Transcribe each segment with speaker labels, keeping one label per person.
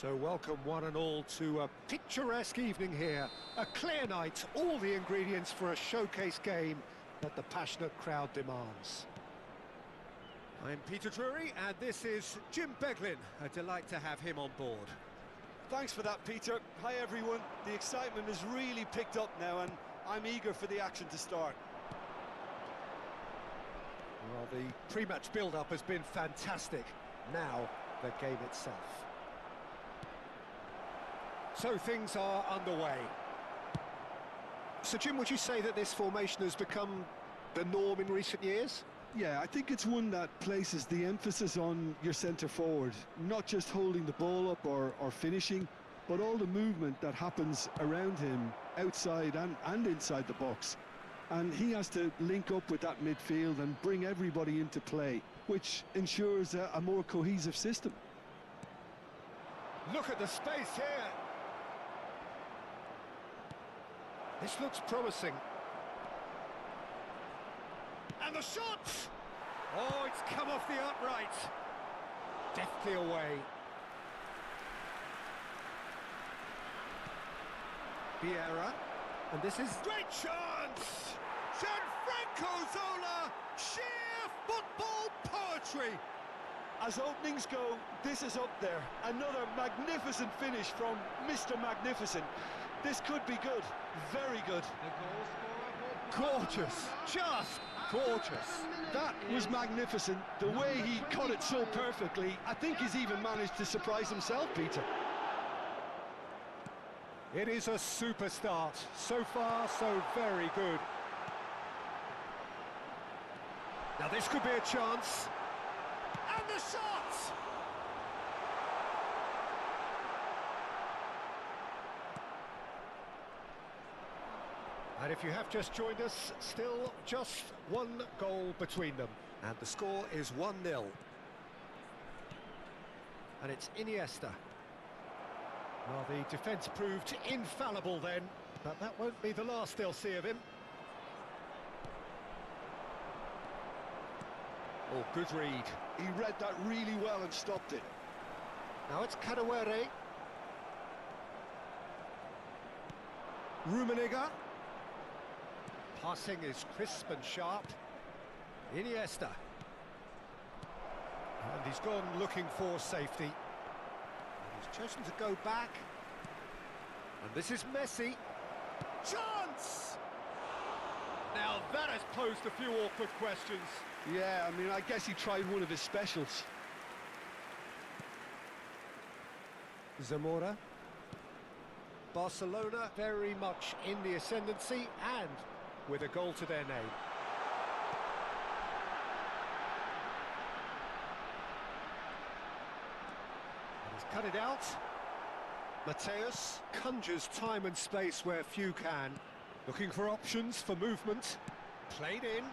Speaker 1: So welcome one and all to a picturesque evening here. A clear night, all the ingredients for a showcase game that the passionate crowd demands. I'm Peter Drury and this is Jim Beglin. A delight to have him on board.
Speaker 2: Thanks for that, Peter. Hi everyone. The excitement has really picked up now and I'm eager for the action to start.
Speaker 1: Well, the pre-match build-up has been fantastic. Now, the game itself. So things are underway. So Jim, would you say that this formation has become the norm in recent years?
Speaker 3: Yeah, I think it's one that places the emphasis on your centre forward, not just holding the ball up or finishing, but all the movement that happens around him, outside and inside the box. And he has to link up with that midfield and bring everybody into play, which ensures a more cohesive system.
Speaker 1: Look at the space here. This looks promising. And the shot! Oh, it's come off the upright. Deftly away. Vieira. And this is... Great chance! Gianfranco Zola! Sheer football poetry!
Speaker 2: As openings go, this is up there. Another magnificent finish from Mr. Magnificent. This could be good, very good.
Speaker 1: Gorgeous, just gorgeous.
Speaker 3: That was magnificent. The way he cut it so perfectly, I think he's even managed to surprise himself, Peter.
Speaker 1: It is a super start. So far, so very good. Now this could be a chance. And the shot! And if you have just joined us, still just one goal between them. And the score is 1-0. And it's Iniesta. Well, the defence proved infallible then, but that won't be the last they'll see of him. Oh, good read.
Speaker 3: He read that really well and stopped it.
Speaker 1: Now it's Kadewere. Rummenigge. Passing is crisp and sharp. Iniesta. And he's gone looking for safety. He's chosen to go back. And this is Messi. Chance! Now that has posed a few awkward questions.
Speaker 3: Yeah, I mean, I guess he tried one of his specials.
Speaker 1: Zamora. Barcelona very much in the ascendancy and with a goal to their name. And he's cut it out. Mateus conjures time and space where few can. Looking for options for movement. Played in.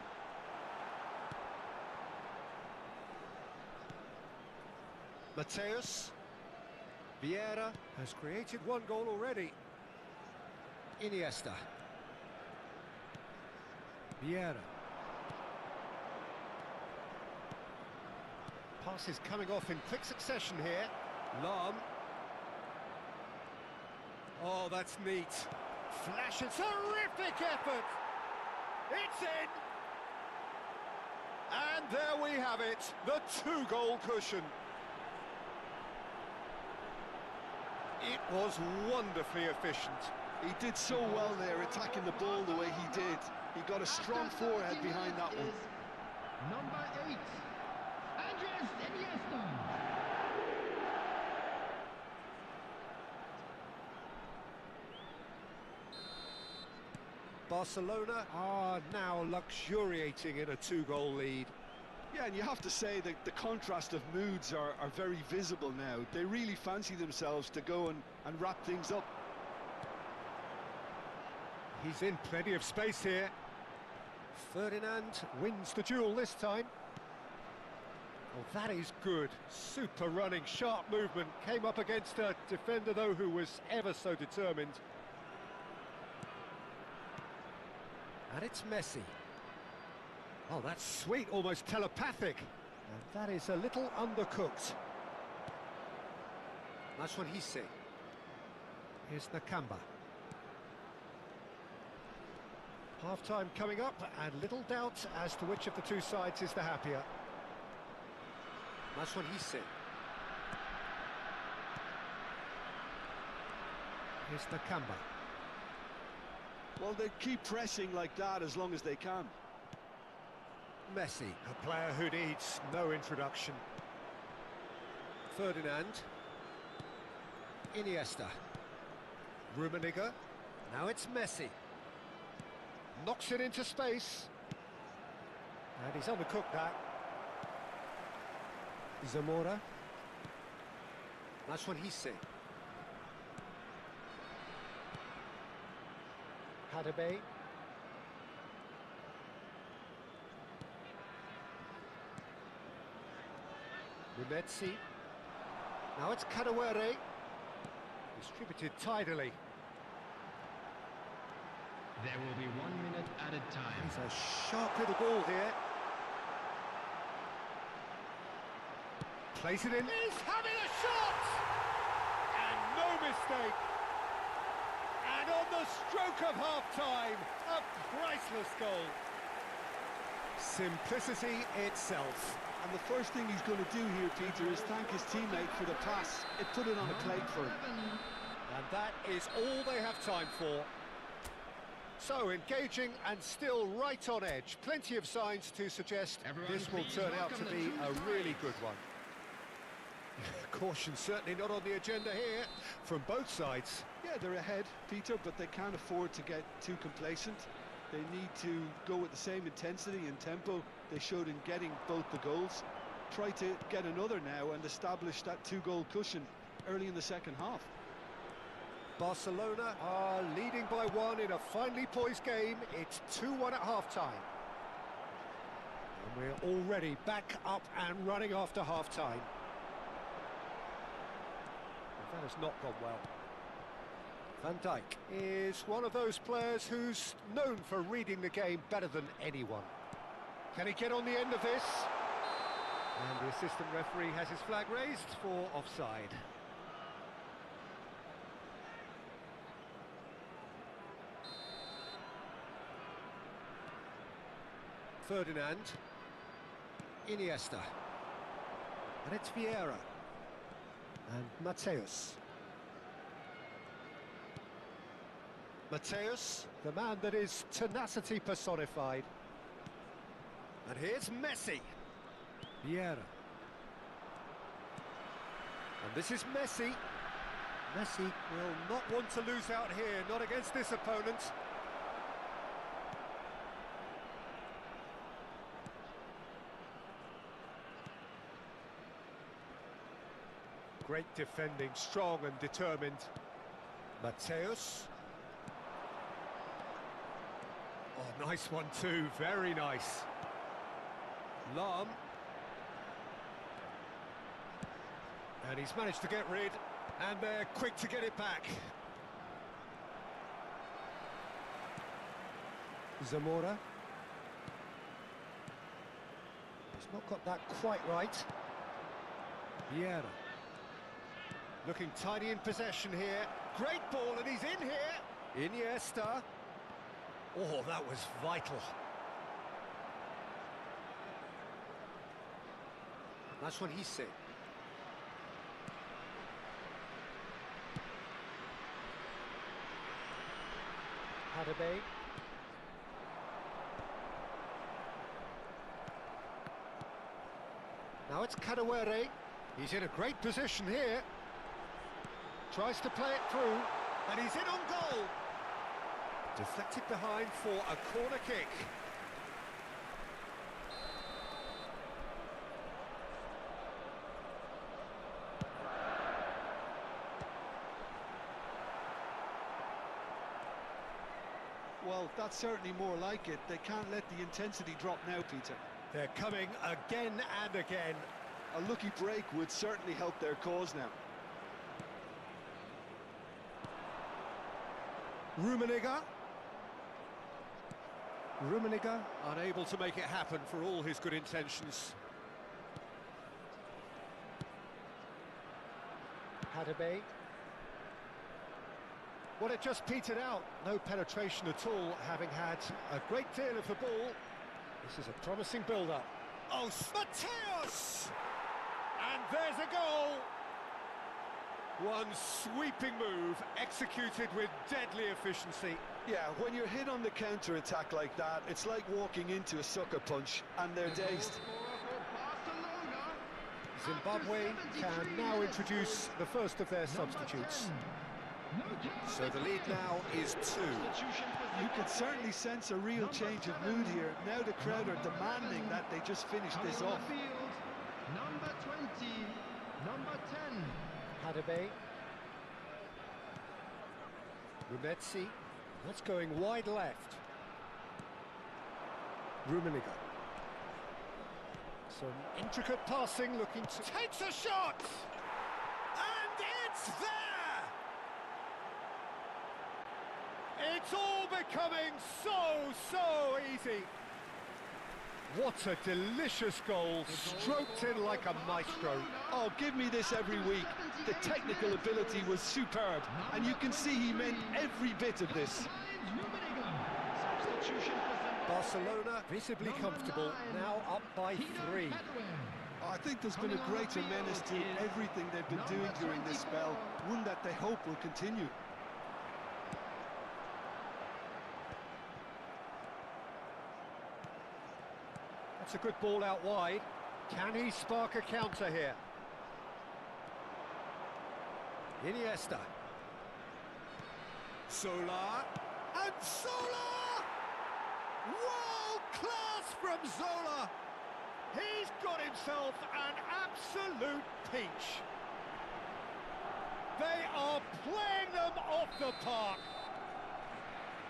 Speaker 1: Mateus. Vieira has created one goal already. Iniesta. Vieira. Pass is coming off in quick succession here. Lam. Oh, that's neat. Flash, it's terrific effort. It's in. And there we have it, the two-goal cushion. It was wonderfully efficient.
Speaker 3: He did so well there, attacking the ball the way he did. He got a strong forehead behind that one.
Speaker 4: Number 8, Andres Iniesta.
Speaker 1: Barcelona are now luxuriating in a two-goal lead.
Speaker 3: Yeah, and you have to say that the contrast of moods are very visible now. They really fancy themselves to go and wrap things up.
Speaker 1: He's in plenty of space here. Ferdinand wins the duel this time. Oh, that is good. Super running, sharp movement. Came up against a defender, though, who was ever so determined. And it's Messi. Oh, that's sweet, almost telepathic. And that is a little undercooked. That's what he's saying. Here's Nakamba. Half-time coming up, and little doubt as to which of the two sides is the happier. That's what he's saying. Here's Nakamba.
Speaker 3: Well, they keep pressing like that as long as they can.
Speaker 1: Messi, a player who needs no introduction. Ferdinand. Iniesta. Rummenigge. Now it's Messi. Knocks it into space. And he's undercooked that. Zamora. That's what he's saying. Hadebe. Rumezzi. Now it's Kadewere. Distributed tidily.
Speaker 4: There will be 1 minute added time.
Speaker 1: He's a sharp little ball here. Plays it in. He's having a shot! And no mistake. And on the stroke of half-time, a priceless goal. Simplicity itself.
Speaker 3: And the first thing he's going to do here, Peter, is thank his teammate for the pass. It put it on a plate for him.
Speaker 1: And that is all they have time for. So engaging and still right on edge. Plenty of signs to suggest
Speaker 4: Everyone
Speaker 1: this will
Speaker 4: please
Speaker 1: turn out to
Speaker 4: welcome
Speaker 1: be
Speaker 4: the
Speaker 1: a
Speaker 4: two
Speaker 1: really
Speaker 4: sides.
Speaker 1: good one. Caution certainly not on the agenda here from both sides.
Speaker 3: Yeah, they're ahead, Peter, but they can't afford to get too complacent. They need to go with the same intensity and tempo they showed in getting both the goals. Try to get another now and establish that two-goal cushion early in the second half.
Speaker 1: Barcelona are leading by one in a finely poised game. It's 2-1 at half-time. And we're already back up and running after half-time. That has not gone well. Van Dijk is one of those players who's known for reading the game better than anyone. Can he get on the end of this? And the assistant referee has his flag raised for offside. Ferdinand. Iniesta. And it's Vieira. And Mateus. Mateus, the man that is tenacity personified. And here's Messi. Vieira. And this is Messi. Messi will not want to lose out here, not against this opponent. Great defending, strong and determined. Mateus. Oh, nice one too, very nice. Lahm. And he's managed to get rid, and they're quick to get it back. Zamora. He's not got that quite right. Vieira. Looking tiny in possession here. Great ball, and he's in here. Iniesta. Oh, that was vital. That's what he said. Hadebe. Now it's Kadewere. He's in a great position here. Tries to play it through, and he's in on goal. Deflected behind for a corner kick.
Speaker 3: Well, that's certainly more like it. They can't let the intensity drop now, Peter.
Speaker 1: They're coming again and again.
Speaker 3: A lucky break would certainly help their cause now.
Speaker 1: Rummenigge. Rummenigge unable to make it happen for all his good intentions. Hadebe. Well, it just petered out. No penetration at all, having had a great deal of the ball. This is a promising build-up. Oh, Mateos! And there's a goal! One sweeping move, executed with deadly efficiency.
Speaker 2: Yeah, when you're hit on the counter-attack like that, it's like walking into a sucker punch, and they're dazed.
Speaker 1: Zimbabwe can now introduce the first of their substitutes. So the lead now is 2.
Speaker 3: You could certainly sense a real change of mood here. Now the crowd are demanding that they just finish this off.
Speaker 4: Number 20, number 10.
Speaker 1: Hadebe. Rumetsi. That's going wide left. Rummenigge. Some intricate passing, looking to... Takes a shot! And it's there! It's all becoming so easy. What a delicious goal, stroked in like a maestro.
Speaker 2: Oh, give me this every week. The technical ability was superb, and you can see he meant every bit of this.
Speaker 1: Barcelona visibly comfortable, now up by 3.
Speaker 3: I think there's been a greater menace to everything they've been doing during this spell, one that they hope will continue.
Speaker 1: That's a good ball out wide. Can he spark a counter here? Iniesta. Zola. And Zola! World class from Zola! He's got himself an absolute peach. They are playing them off the park.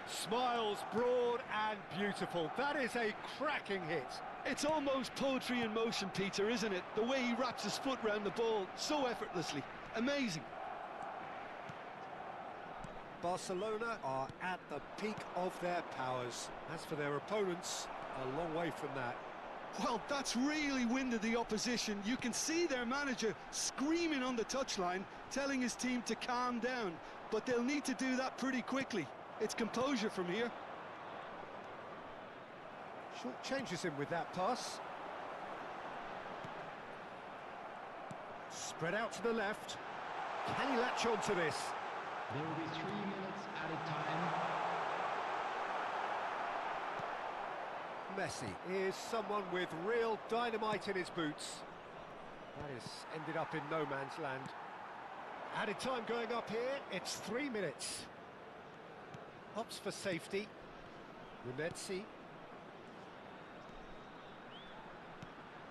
Speaker 1: Smiles broad and beautiful. That is a cracking hit.
Speaker 2: It's almost poetry in motion, Peter, isn't it? The way he wraps his foot round the ball so effortlessly. Amazing.
Speaker 1: Barcelona are at the peak of their powers. As for their opponents, a long way from that.
Speaker 3: Well, that's really winded the opposition. You can see their manager screaming on the touchline, telling his team to calm down. But they'll need to do that pretty quickly. It's composure from here.
Speaker 1: Short changes him with that pass. Spread out to the left. Can he latch on to this?
Speaker 4: There will be 3 minutes added time.
Speaker 1: Messi is someone with real dynamite in his boots. That has ended up in no man's land. Added time going up here, it's 3 minutes. Opts for safety. Rumetsi.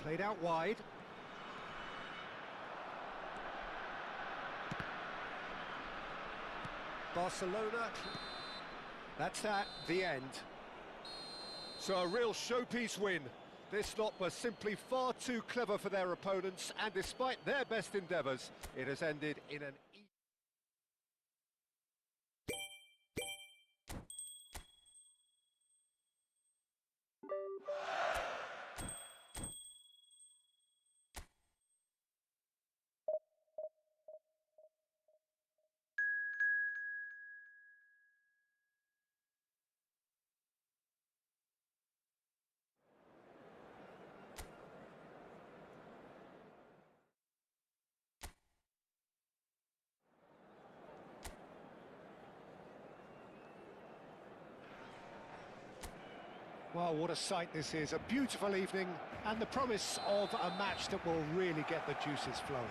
Speaker 1: Played out wide. Barcelona. That's at the end. So a real showpiece win. This lot was simply far too clever for their opponents, and despite their best endeavours, it has ended in an... Well, what a sight this is. A beautiful evening and the promise of a match that will really get the juices flowing.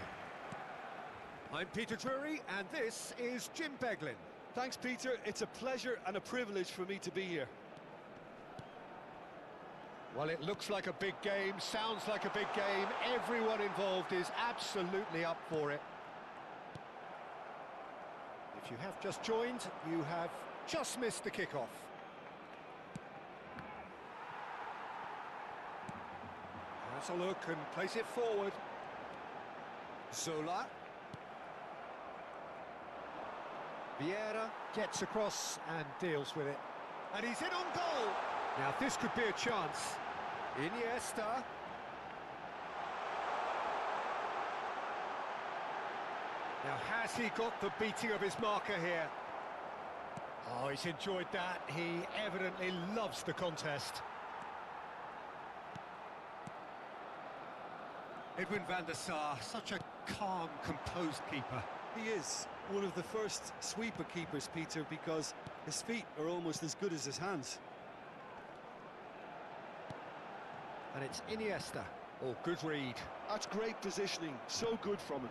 Speaker 1: I'm Peter Drury, and this is Jim Beglin.
Speaker 2: Thanks, Peter. It's a pleasure and a privilege for me to be here.
Speaker 1: Well, it looks like a big game, sounds like a big game. Everyone involved is absolutely up for it. If you have just joined, you have just missed the kickoff. Has a look and plays it forward. Zola. Vieira gets across and deals with it. And he's in on goal. Now this could be a chance. Now, has he got the beating of his marker here? Oh, he's enjoyed that. He evidently loves the contest. Edwin van der Sar, such a calm, composed keeper.
Speaker 3: He is one of the first sweeper keepers, Peter, because his feet are almost as good as his hands.
Speaker 1: And it's Iniesta. Oh, good read.
Speaker 3: That's great positioning, so good from him.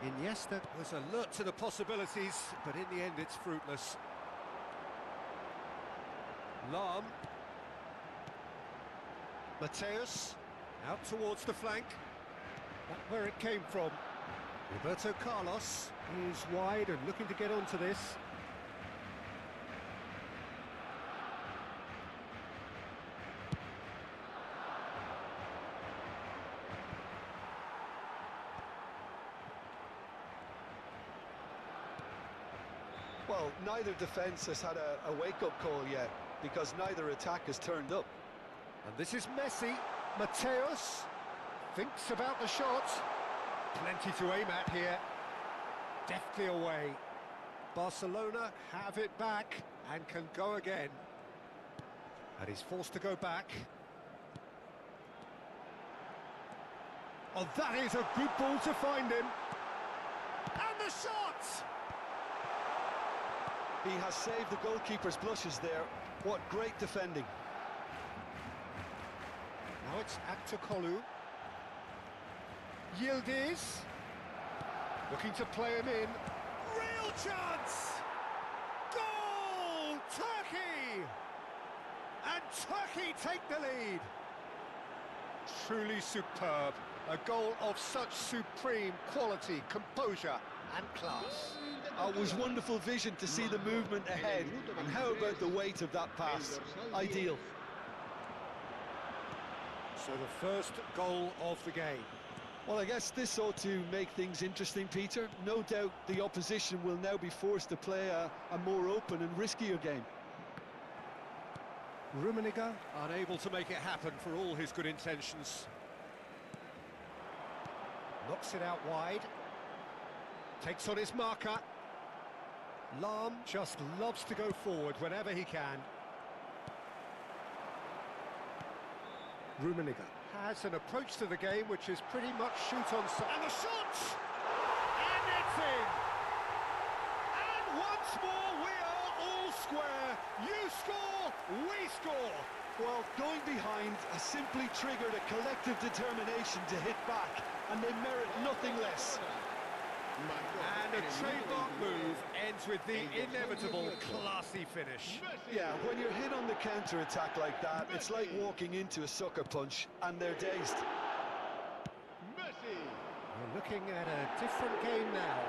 Speaker 1: Iniesta was alert to the possibilities, but in the end it's fruitless. Lahm. Mateus. Out towards the flank. That's where it came from. Roberto Carlos is wide and looking to get onto this.
Speaker 3: Well, neither defence has had a wake-up call yet, because neither attack has turned up.
Speaker 1: And this is Messi. Mateus thinks about the shot. Plenty to aim at here. Deftly away. Barcelona have it back and can go again. And he's forced to go back. Oh, that is a good ball to find him. And the shot!
Speaker 3: He has saved the goalkeeper's blushes there. What great defending.
Speaker 1: Now it's Aktokolu. Yildiz. Looking to play him in. Real chance! Goal! Turkey! And Turkey take the lead. Truly superb. A goal of such supreme quality, composure and class.
Speaker 3: It was wonderful vision to see the movement ahead, and how about the weight of that pass? Ideal.
Speaker 1: So the first goal of the game.
Speaker 3: Well, I guess this ought to make things interesting, Peter. No doubt the opposition will now be forced to play a more open and riskier game.
Speaker 1: Rummenigge unable to make it happen for all his good intentions. Knocks it out wide. Takes on his marker. Lahm just loves to go forward whenever he can. Rummenigge has an approach to the game which is pretty much shoot on sight. And the shot! And it's in! And once more we are all square. You score, we score.
Speaker 3: Well, going behind has simply triggered a collective determination to hit back, and they merit nothing less.
Speaker 1: And a trademark move ends with the inevitable classy finish.
Speaker 3: Yeah, when you're hit on the counter-attack like that, it's like walking into a sucker punch, and they're dazed.
Speaker 1: We're looking at a different game now.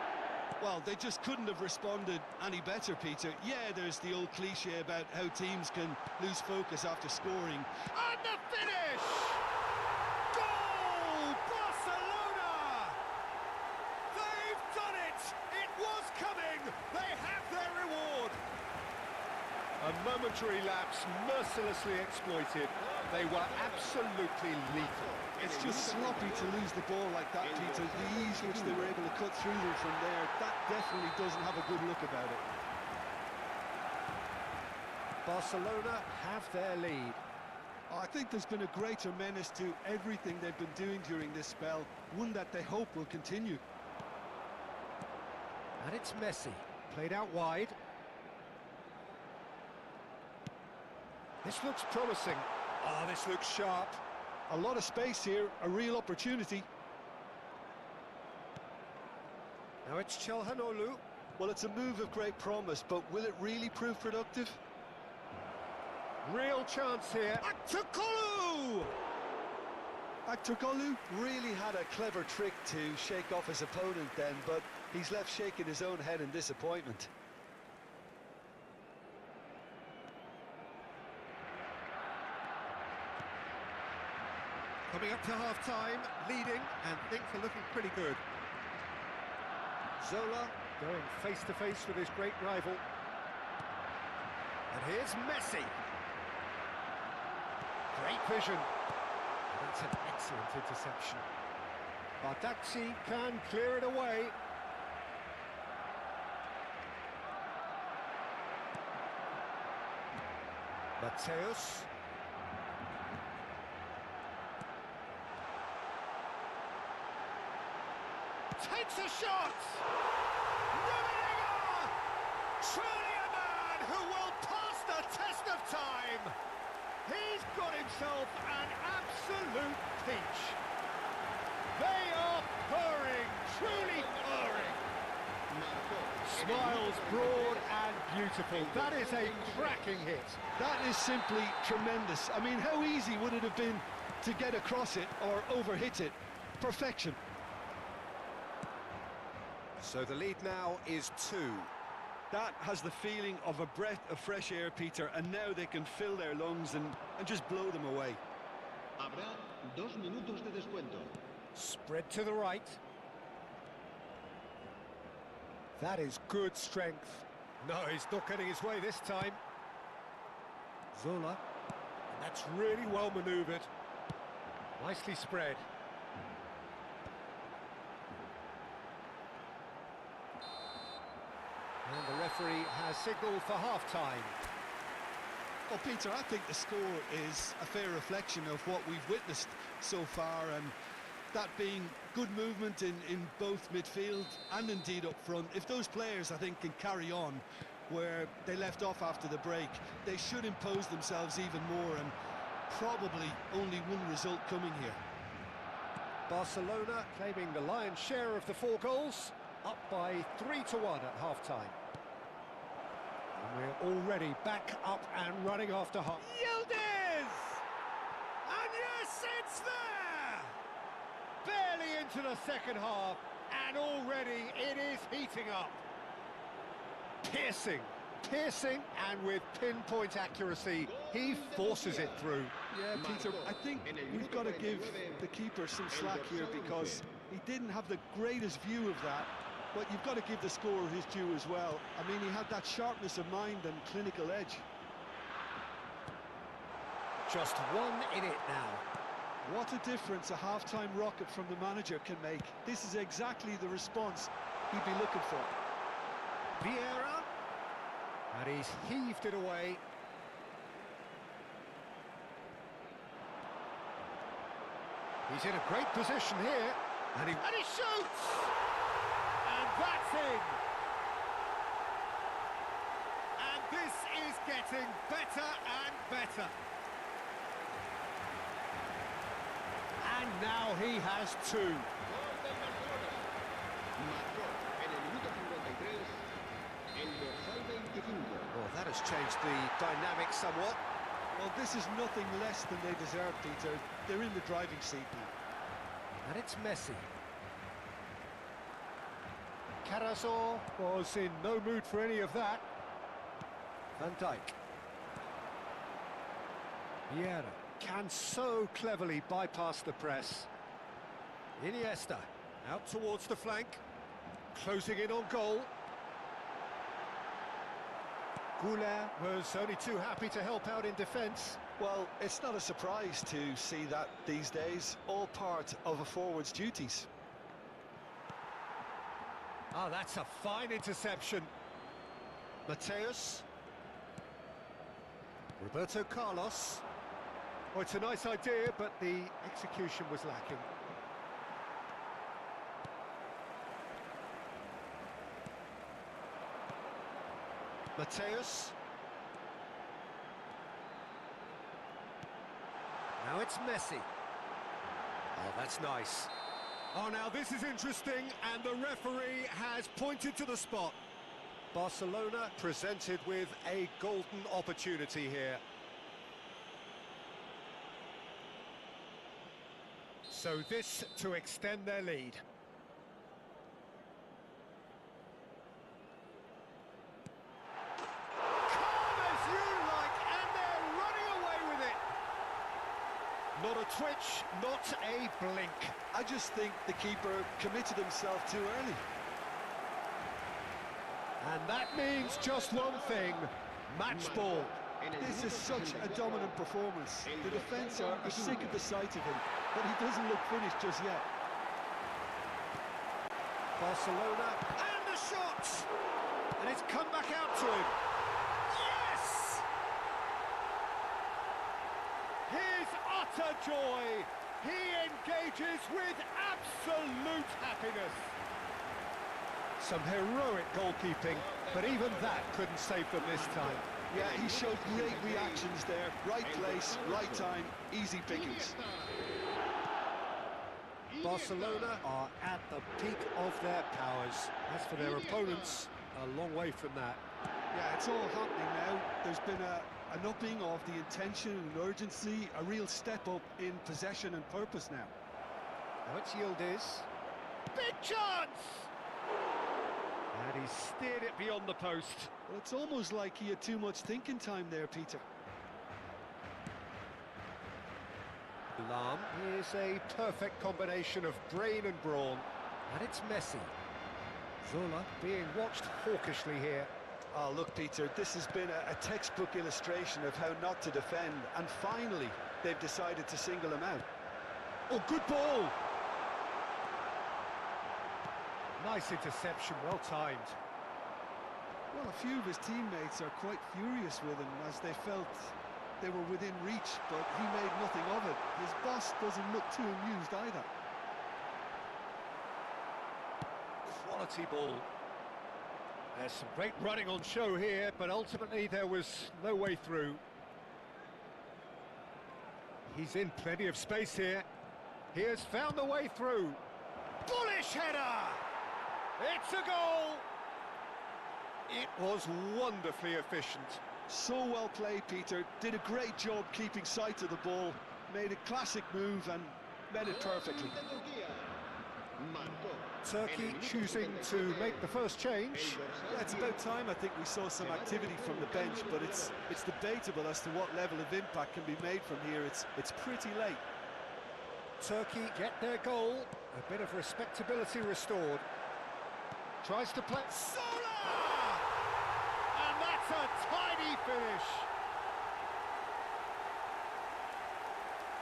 Speaker 3: Well, they just couldn't have responded any better, Peter. Yeah, there's the old cliche about how teams can lose focus after scoring.
Speaker 1: And the finish! Goal! Barcelona! They've done it! It was coming! They have their reward! A momentary lapse mercilessly exploited. They were absolutely lethal.
Speaker 3: It's just sloppy to lose the ball like that, Peter. The ease which they were able to cut through them from there, that definitely doesn't have a good look about it.
Speaker 1: Barcelona have their lead.
Speaker 3: I think there's been a greater menace to everything they've been doing during this spell, one that they hope will continue.
Speaker 1: And it's Messi, played out wide. This looks promising. Oh, this looks sharp.
Speaker 3: A lot of space here, a real opportunity.
Speaker 1: Now it's Çalhanoğlu.
Speaker 3: Well, it's a move of great promise, but will it really prove productive?
Speaker 1: Real chance here. Aktokolu!
Speaker 3: Aktokolu really had a clever trick to shake off his opponent then, but he's left shaking his own head in disappointment.
Speaker 1: Coming up to half-time, leading, and things are looking pretty good. Zola going face-to-face with his great rival. And here's Messi. Great vision. That's an excellent interception. Bardacci can clear it away. Mateus. Takes a shot! Rudiger! Truly a man who will pass the test of time! He's got himself an absolute peach. They are purring, truly purring. Smiles broad and beautiful. That is a cracking hit.
Speaker 3: That is simply tremendous. I mean, how easy would it have been to get across it or overhit it? Perfection.
Speaker 1: So the lead now is 2.
Speaker 3: That has the feeling of a breath of fresh air, Peter, and now they can fill their lungs and just blow them away.
Speaker 4: Habrá 2 minutos de descuento.
Speaker 1: Spread to the right. That is good strength. No, he's not getting his way this time. Zola. And that's really well manoeuvred. Nicely spread. And the referee has signalled for half-time.
Speaker 3: Well, Peter, I think the score is a fair reflection of what we've witnessed so far, and that being good movement in both midfield and indeed up front. If those players, I think, can carry on where they left off after the break, they should impose themselves even more, and probably only one result coming here.
Speaker 1: Barcelona claiming the lion's share of the 4 goals, up by 3-1 at half-time. And we're already back up and running after half. Yildiz! And yes, it's there! Barely into the second half, and already it is heating up. Piercing, and with pinpoint accuracy, he forces it through.
Speaker 3: Yeah, Peter, I think we've got to give the keeper some slack here because he didn't have the greatest view of that, but you've got to give the scorer his due as well. I mean, he had that sharpness of mind and clinical edge.
Speaker 1: Just 1 in it now.
Speaker 3: What a difference a half-time rocket from the manager can make. This is exactly the response he'd be looking for.
Speaker 1: Vieira, and he's heaved it away. He's in a great position here, and he shoots! And that's in! And this is getting better and better. And now he has 2. Well, that has changed the dynamic somewhat.
Speaker 3: Well, this is nothing less than they deserve, Peter. They're in the driving seat now.
Speaker 1: And it's Messi. Carrasco was in no mood for any of that. Van Dijk. Vieira can so cleverly bypass the press. Iniesta out towards the flank, closing in on goal. Goulet was only too happy to help out in defence.
Speaker 3: Well, it's not a surprise to see that these days, all part of a forward's duties.
Speaker 1: Ah, that's a fine interception. Mateus. Roberto Carlos. Oh, it's a nice idea, but the execution was lacking. Mateus. Now it's Messi. Oh, that's nice. Oh, now this is interesting, and the referee has pointed to the spot. Barcelona presented with a golden opportunity here. So this to extend their lead. Calm as you like, and they're running away with it. Not a twitch, not a blink.
Speaker 3: I just think the keeper committed himself too early.
Speaker 1: And that means just one thing, match ball.
Speaker 3: This is such a dominant performance. The defence are sick of the sight of him, but he doesn't look finished just yet.
Speaker 1: Barcelona, and the shot! And it's come back out to him. Yes! His utter joy. He engages with absolute happiness. Some heroic goalkeeping, but even that couldn't save them this time.
Speaker 3: Yeah, he showed great reactions there. Right place, right time, easy pickings.
Speaker 1: Barcelona are at the peak of their powers. As for their opponents, a long way from that.
Speaker 3: Yeah, it's all happening now. There's been an upping of the intention and urgency, a real step up in possession and purpose now.
Speaker 1: Now it's Yildiz. Big chance! And he steered it beyond the post.
Speaker 3: Well, it's almost like he had too much thinking time there, Peter.
Speaker 1: Lahm is a perfect combination of brain and brawn. And it's Messi. Zola being watched hawkishly here.
Speaker 3: Oh, look, Peter, this has been a textbook illustration of how not to defend. And finally, they've decided to single him out.
Speaker 1: Oh, good ball! Nice interception, well timed.
Speaker 3: Well, a few of his teammates are quite furious with him as they felt they were within reach, but he made nothing of it. His boss doesn't look too amused either.
Speaker 1: Quality ball. There's some great running on show here, but ultimately there was no way through. He's in plenty of space here. He has found the way through. Bullish header! It's a goal! It was wonderfully efficient.
Speaker 3: So well played, Peter. Did a great job keeping sight of the ball. Made a classic move and met it perfectly.
Speaker 1: Turkey choosing to make the first change.
Speaker 3: Yeah, it's about time I think we saw some activity from the bench, but it's debatable as to what level of impact can be made from here. It's pretty late.
Speaker 1: Turkey get their goal. A bit of respectability restored. Tries to play. Sola! And that's a tiny finish.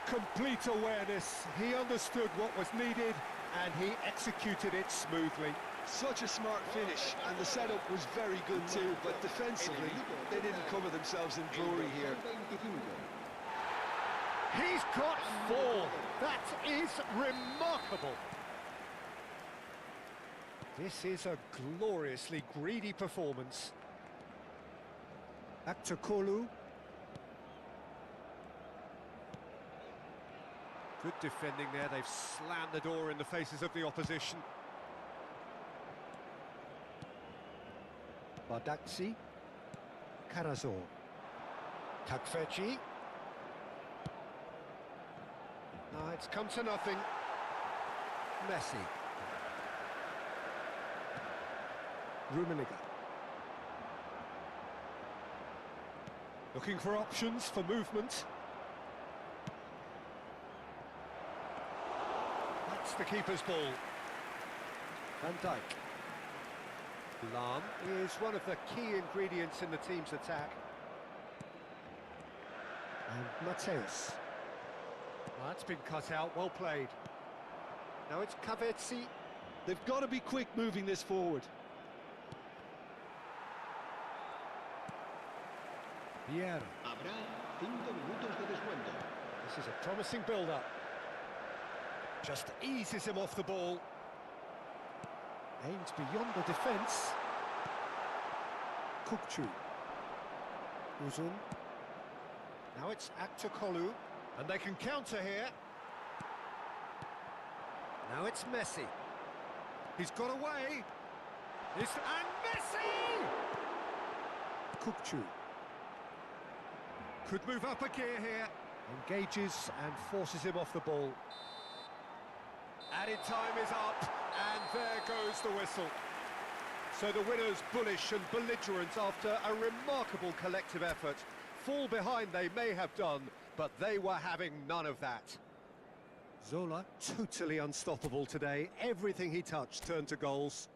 Speaker 1: Complete awareness. He understood what was needed and he executed it smoothly.
Speaker 3: Such a smart finish, and the setup was very good too, but defensively, they didn't cover themselves in glory here.
Speaker 1: He's got 4. That is remarkable. This is a gloriously greedy performance. Back to Kolu. Good defending there. They've slammed the door in the faces of the opposition. Badaksi. Karazor. Takfeci. No, it's come to nothing. Messi. Rummenigge. Looking for options for movement. That's the keeper's ball. Van Dijk. Lahm is one of the key ingredients in the team's attack. And Mateus. That's been cut out, well played. Now it's Kavetsi.
Speaker 3: They've got to be quick moving this forward.
Speaker 1: Vieira.
Speaker 4: Habrá 5 minutos de descuento.
Speaker 1: This is a promising build-up. Just eases him off the ball. Aims beyond the defence. Kukçu. Uzun. Now it's Aktokolu. And they can counter here. Now it's Messi. He's got away. And Messi! Kukçu. Could move up a gear here. Engages and forces him off the ball. Added time is up, and there goes the whistle. So the winners, bullish and belligerent after a remarkable collective effort. Fall behind they may have done, but they were having none of that. Zola, totally unstoppable today. Everything he touched turned to goals.